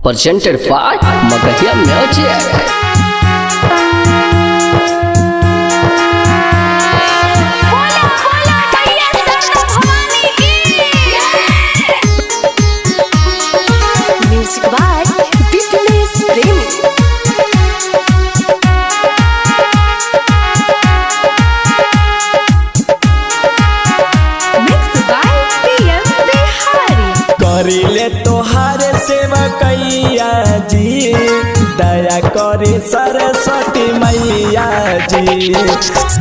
presented by Magahiya Music. करिले तोहार सेवा कैया जी, दया करे सरस्वती मैया जी।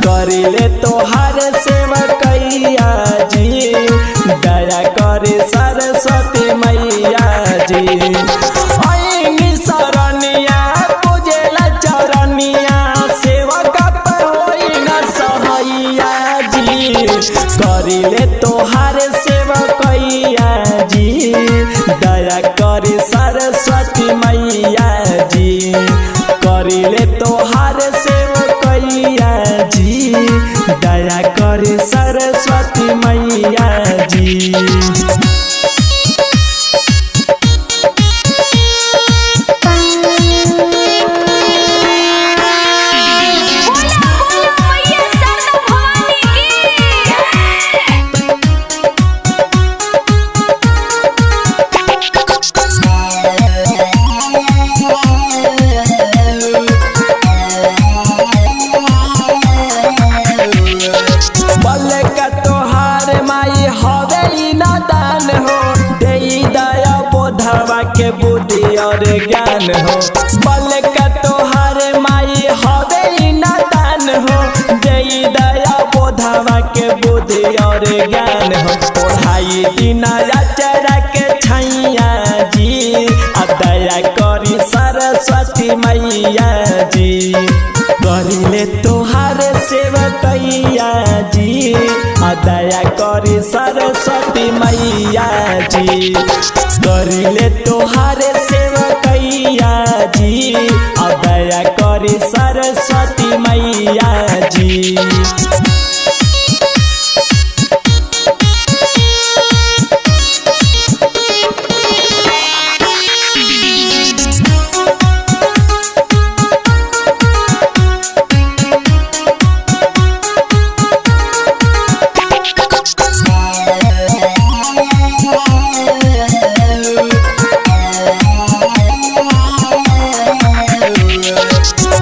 करिले तोहार सेवा कैया जी, दया करे सरस्वती मैया जी। ऐनी शरणिया पूजेला चरनिया, सेवा कप होई न सहैया जी। करिले तोहार सेवा कैया जी, दया करे सरस्वती मैया जी। करिले तोहार सेवकैया जी, दया करे सरस्वती मैया जी। के बुद्धि और ज्ञान हो, बल का तोहार माई हवे नादान हो। जय दया बोधवा के बुद्धि और ज्ञान हो, पढ़ाई दिना चरा के छैया जी। दया करी सरस्वती मैया जी। करिले तोहार सेवकैया जी, दया करी सरस्वती मैया जी। करिले तोहार सेवकैया जी, दया करी सरस्वती मैया जी।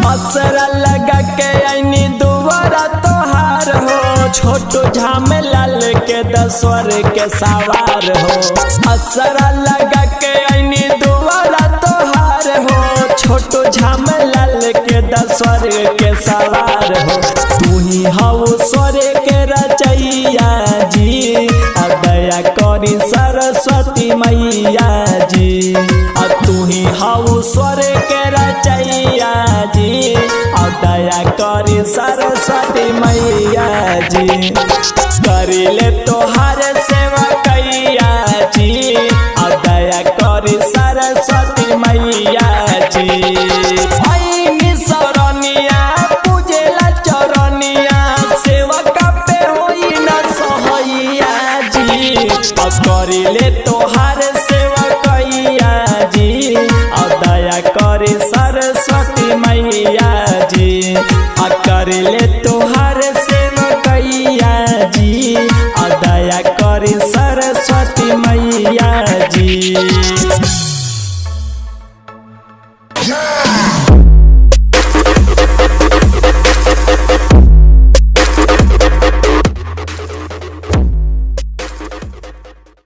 असरा लगा के ऐनी दुआरा तोहार हो, छोटू झामेलाल के दसवर के सवार हो। असरा लगा के ऐनी दुआरा तोहार हो, छोटू झामेलाल के दसवर के सवार हो। तू ही हऊ स्वर के रचैया जी, दया करी सरस्वती मैया जी। तू ही हऊ स्वर के रचैया जी, दया करी सरस्वती मैया जी। करिले तोहार सेवा कैया जी, दया करी सरस्वती मैया जी। ऐनी शरणिया पूजेला चरनिया, सेवा कपे होई न सहैया जी। करिले तोहार सेवा कैया जी, दया करे सरस्वती मैया जी। करिले